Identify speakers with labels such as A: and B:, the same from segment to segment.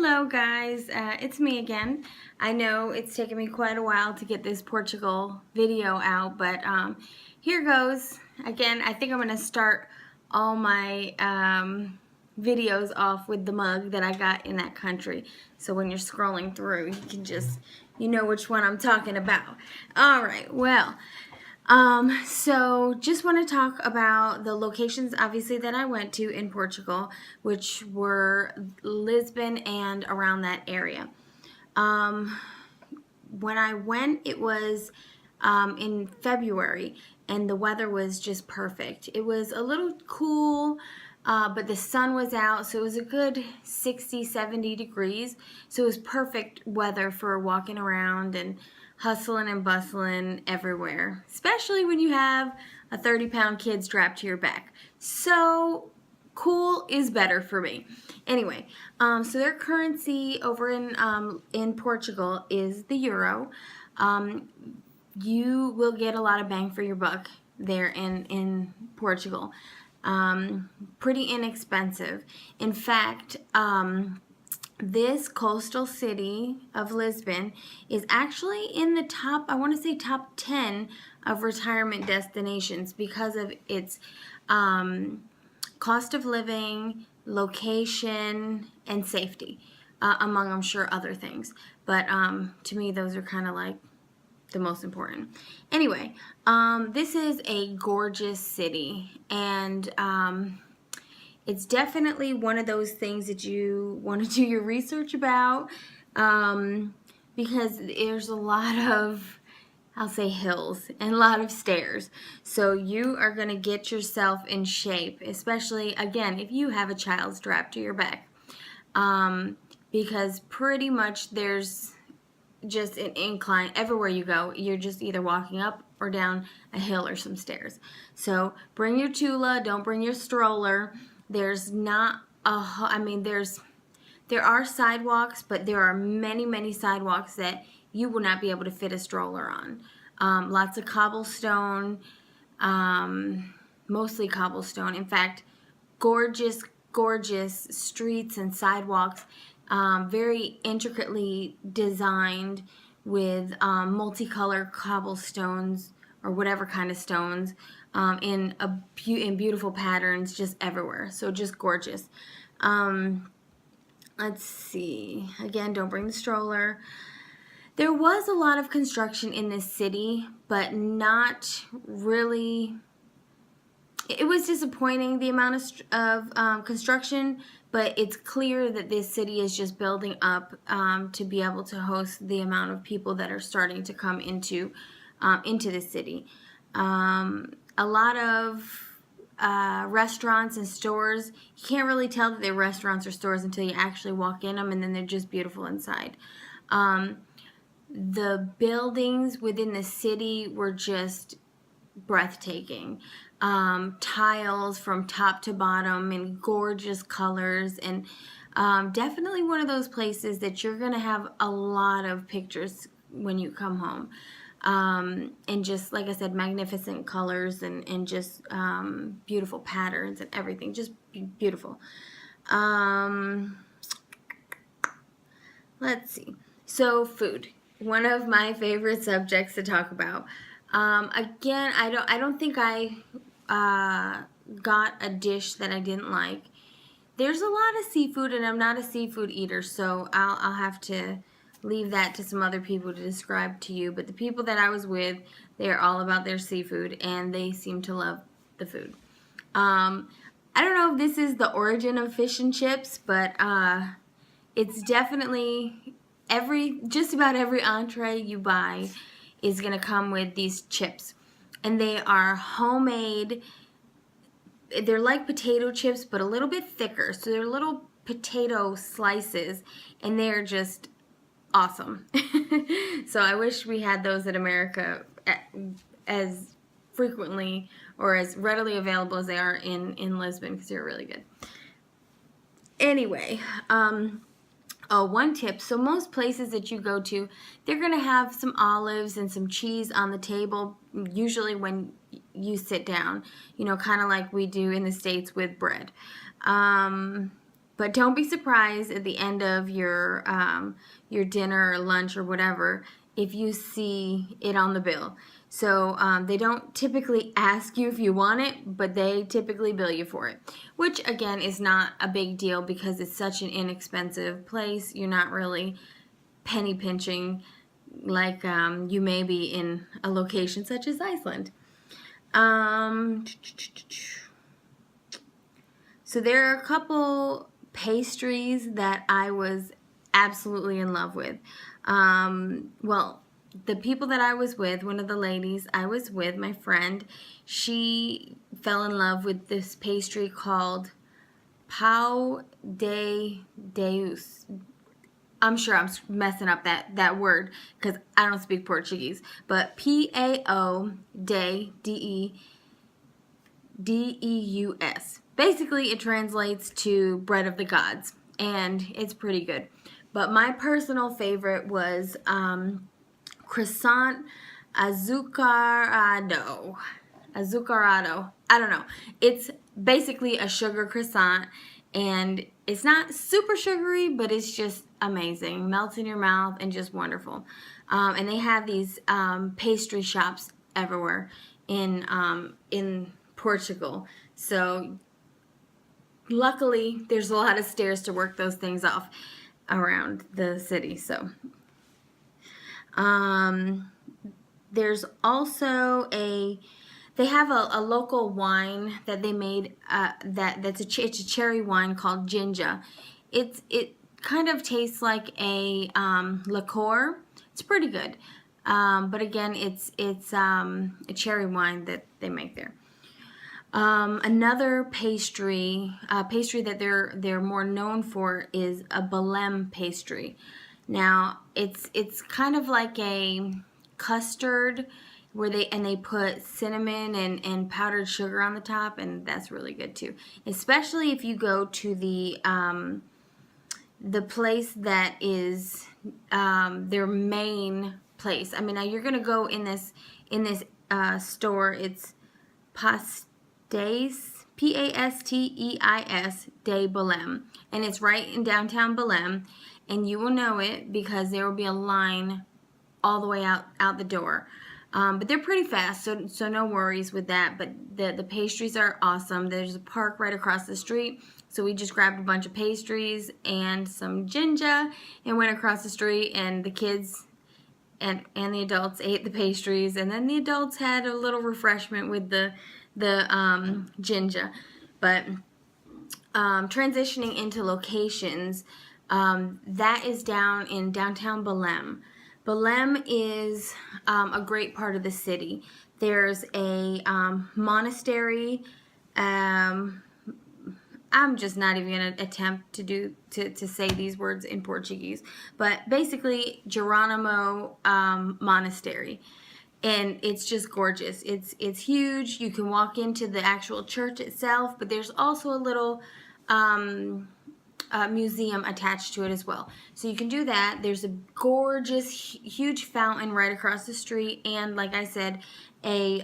A: Hello guys, it's me again. I know it's taken me quite a while to get this Portugal video out, but here goes. Again, I think I'm going to start all my videos off with the mug that I got in that country. So when you're scrolling through, you can you know which one I'm talking about. Alright, well, so just want to talk about the locations obviously that I went to in Portugal, which were Lisbon and around that area. When I went, it was in February, and the weather was just perfect. It was a little cool, but the sun was out, so it was a good 60, 70 degrees. So it was perfect weather for walking around and hustling and bustling everywhere, especially when you have a 30-pound kid strapped to your back. So cool is better for me. Anyway, so their currency over in Portugal is the euro. You will get a lot of bang for your buck there in Portugal. Pretty inexpensive. In fact, this coastal city of Lisbon is actually in the top, I want to say top 10 of retirement destinations because of its cost of living, location, and safety, among, I'm sure, other things. But to me, those are kind of like the most important. Anyway, this is a gorgeous city, and it's definitely one of those things that you want to do your research about, because there's a lot of, I'll say, hills and a lot of stairs. So you are going to get yourself in shape, especially, again, if you have a child strapped to your back, because pretty much there's just an incline everywhere you go. You're just either walking up or down a hill or some stairs. So bring your Tula, don't bring your stroller. There's not there are sidewalks, but there are many sidewalks that you will not be able to fit a stroller on. Lots of cobblestone, mostly cobblestone. In fact, gorgeous streets and sidewalks, very intricately designed with multicolored cobblestones or whatever kind of stones, in beautiful patterns just everywhere. So just gorgeous. Let's see. Again, don't bring the stroller. There was a lot of construction in this city, but not really. It was disappointing, the amount of construction, but it's clear that this city is just building up to be able to host the amount of people that are starting to come into the city. A lot of restaurants and stores, you can't really tell that they're restaurants or stores until you actually walk in them, and then they're just beautiful inside. The buildings within the city were just breathtaking. Tiles from top to bottom in gorgeous colors, and definitely one of those places that you're going to have a lot of pictures when you come home. And just, like I said, magnificent colors and just beautiful patterns and everything. Just beautiful. Let's see. So, food. One of my favorite subjects to talk about. Again, I don't think I got a dish that I didn't like. There's a lot of seafood, and I'm not a seafood eater, so I'll have to leave that to some other people to describe to you. But the people that I was with, they're all about their seafood, and they seem to love the food. I don't know if this is the origin of fish and chips, but it's definitely just about every entree you buy is going to come with these chips. And they are homemade. They're like potato chips, but a little bit thicker. So they're little potato slices, and they're just awesome. So I wish we had those in America as frequently or as readily available as they are in Lisbon, because they're really good. Anyway, oh, one tip. So most places that you go to, they're going to have some olives and some cheese on the table, usually when you sit down, you know, kind of like we do in the States with bread. But But don't be surprised at the end of your dinner or lunch or whatever if you see it on the bill. So they don't typically ask you if you want it, but they typically bill you for it, which again is not a big deal because it's such an inexpensive place. You're not really penny pinching like you may be in a location such as Iceland. So there are a couple pastries that I was absolutely in love with. Well, the people that I was with, one of the ladies I was with, my friend, she fell in love with this pastry called Pão de Deus. I'm sure I'm messing up that word because I don't speak Portuguese. But Pao de Deus. Basically, it translates to bread of the gods, and it's pretty good. But my personal favorite was croissant azucarado. Azucarado. I don't know. It's basically a sugar croissant, and it's not super sugary, but it's just amazing. Melts in your mouth and just wonderful. And they have these pastry shops everywhere in Portugal. So luckily, there's a lot of stairs to work those things off around the city. So there's also they have a local wine that they made it's a cherry wine called Ginger. It kind of tastes like a liqueur. It's pretty good, but again, it's a cherry wine that they make there. Another pastry that they're more known for is a Belém pastry. Now it's kind of like a custard where they put cinnamon and powdered sugar on the top, and that's really good too. Especially if you go to the place that is their main place. I mean, now you're gonna go in this store. It's Pastéis, Pasteis de Belém, and it's right in downtown Belém, and you will know it because there will be a line all the way out the door. But they're pretty fast, so no worries with that. But the pastries are awesome. There's a park right across the street, so we just grabbed a bunch of pastries and some ginger and went across the street, and the kids and the adults ate the pastries, and then the adults had a little refreshment with the ginger. But transitioning into locations, that is down in downtown Belém. Belém is a great part of the city. There's a monastery. I'm just not even going to attempt to say these words in Portuguese. But basically, Geronimo Monastery. And it's just gorgeous. It's huge. You can walk into the actual church itself, but there's also a little museum attached to it as well. So you can do that. There's a gorgeous, huge fountain right across the street, and like I said, a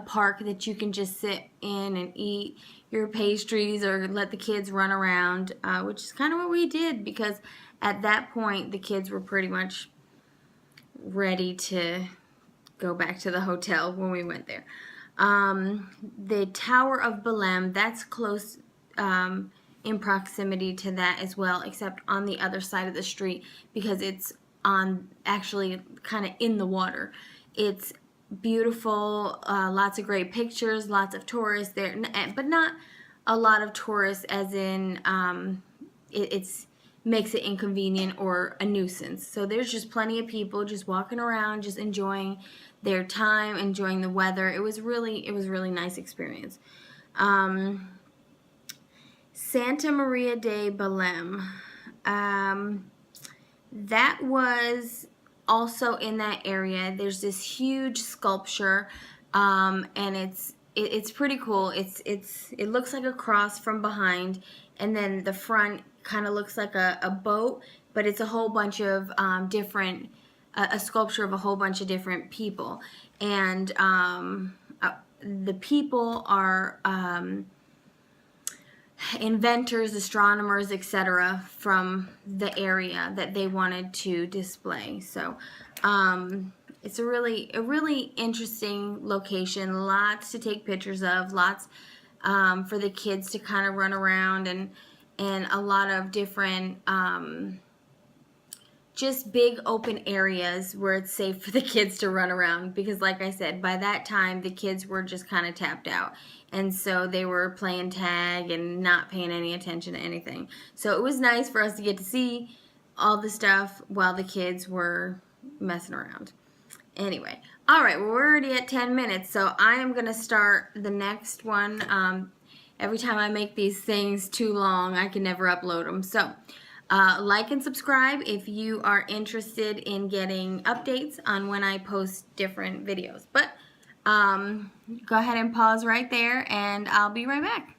A: park that you can just sit in and eat your pastries or let the kids run around, which is kind of what we did because at that point the kids were pretty much ready to go back to the hotel when we went there. The Tower of Belém, that's close in proximity to that as well, except on the other side of the street because it's on actually kind of in the water. It's beautiful, lots of great pictures, lots of tourists there, but not a lot of tourists as in it's makes it inconvenient or a nuisance. So there's just plenty of people just walking around, just enjoying their time, enjoying the weather. It was really nice experience. Santa Maria de Belém, that was also in that area. There's this huge sculpture, and it's pretty cool. It looks like a cross from behind, and then the front kind of looks like a boat, but it's a whole bunch of different, a sculpture of a whole bunch of different people, and the people are inventors, astronomers, etc. from the area that they wanted to display. So it's a really interesting location. Lots to take pictures of. Lots for the kids to kind of run around, and a lot of different just big open areas where it's safe for the kids to run around, because like I said, by that time the kids were just kind of tapped out, and so they were playing tag and not paying any attention to anything. So it was nice for us to get to see all the stuff while the kids were messing around. Anyway, all right, well, we're already at 10 minutes, so I am going to start the next one. Every time I make these things too long, I can never upload them. So like and subscribe if you are interested in getting updates on when I post different videos. But go ahead and pause right there, and I'll be right back.